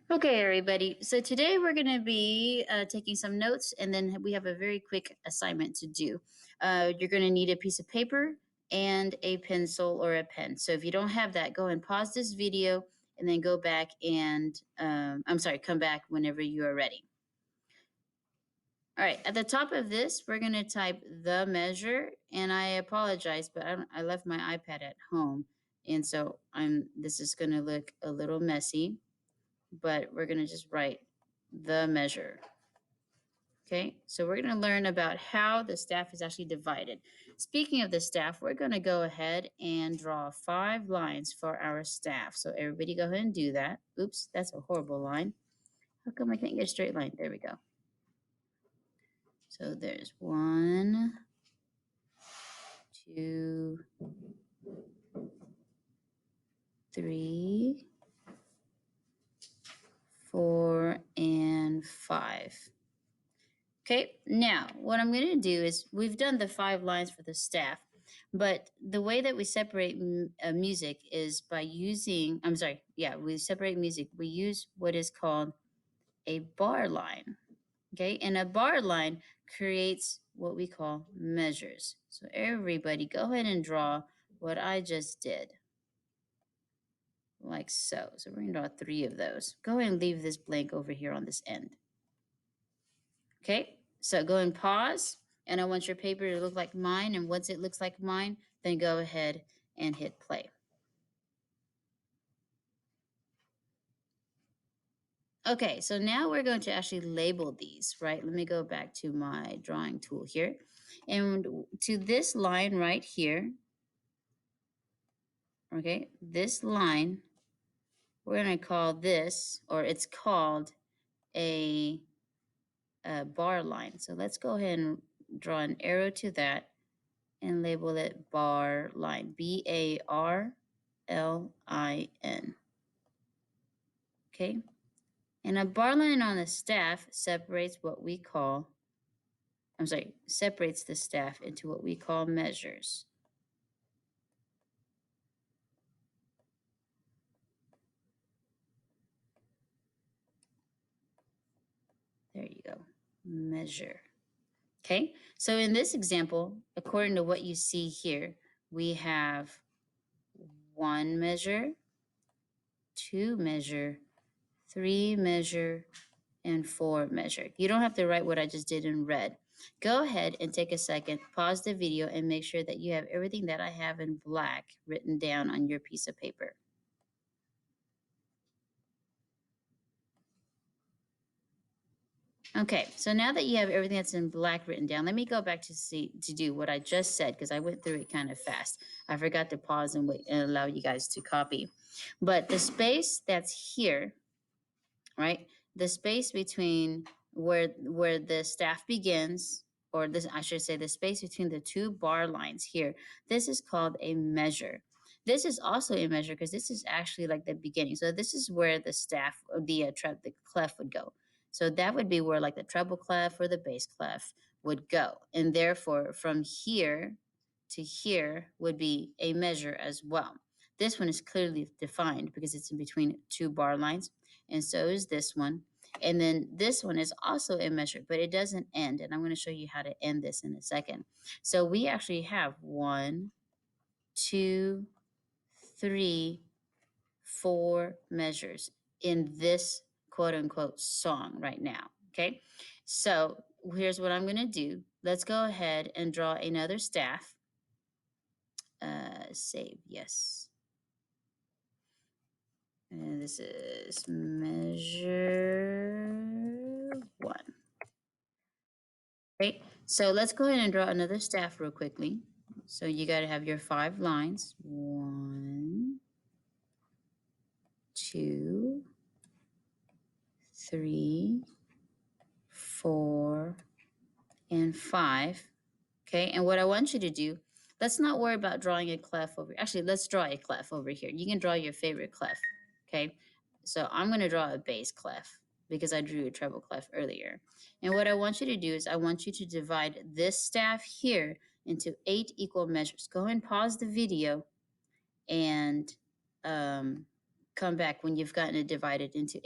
Okay, everybody. So today we're going to be taking some notes, and then we have a very quick assignment to do. You're going to need a piece of paper and a pencil or a pen. So if you don't have that, go and pause this video and then go back and, come back whenever you are ready. All right, at the top of this, we're going to type the measure, and I apologize, but I left my iPad at home, and so this is going to look a little messy, but we're going to just write the measure. Okay, so we're going to learn about how the staff is actually divided. Speaking of the staff, we're going to go ahead and draw 5 lines for our staff. So everybody go ahead and do that. Oops, that's a horrible line. How come I can't get a straight line? There we go. So there's 1, 2, 3, 4, and 5. Okay, now what I'm going to do is we've done the 5 lines for the staff, but the way that we separate music is by using, we separate music. We use what is called a bar line. Okay, and a bar line creates what we call measures. So everybody go ahead and draw what I just did. Like so. So we're going to draw 3 of those. Go ahead and leave this blank over here on this end. Okay, so go and pause, and I want your paper to look like mine, and once it looks like mine, then go ahead and hit play. Okay, so now we're going to actually label these, right? Let me go back to my drawing tool here. And to this line right here, okay, this line, we're going to call this, or it's called a bar line. So let's go ahead and draw an arrow to that and label it bar line, BARLIN. Okay, and a bar line on the staff separates separates the staff into what we call measures. There you go, measure. Okay, so in this example, according to what you see here, we have 1 measure, 2 measure, 3 measure, and 4 measure. You don't have to write what I just did in red. Go ahead and take a second, pause the video, and make sure that you have everything that I have in black written down on your piece of paper. Okay, so now that you have everything that's in black written down, let me go back to do what I just said, because I went through it kind of fast. I forgot to pause and wait and allow you guys to copy. But the space that's here, right? The space between where the staff begins, or this, I should say, the space between the 2 bar lines here, this is called a measure. This is also a measure because this is actually like the beginning. So this is where the staff, or the clef would go. So that would be where like the treble clef or the bass clef would go. And therefore, from here to here would be a measure as well. This one is clearly defined because it's in between 2 bar lines, and so is this one. And then this one is also a measure, but it doesn't end. And I'm going to show you how to end this in a second. So we actually have 1, 2, 3, 4 measures in this quote unquote song right now. Okay, so here's what I'm going to do. Let's go ahead and draw another staff. Save, yes. And this is measure 1. Okay, so let's go ahead and draw another staff real quickly. So you got to have your 5 lines. 1, 2, 3, 4, and 5. Okay, and what I want you to do, let's not worry about drawing a clef over. Actually, let's draw a clef over here. You can draw your favorite clef. Okay, so I'm going to draw a bass clef because I drew a treble clef earlier. And what I want you to do is I want you to divide this staff here into 8 equal measures. Go ahead and pause the video and come back when you've gotten it divided into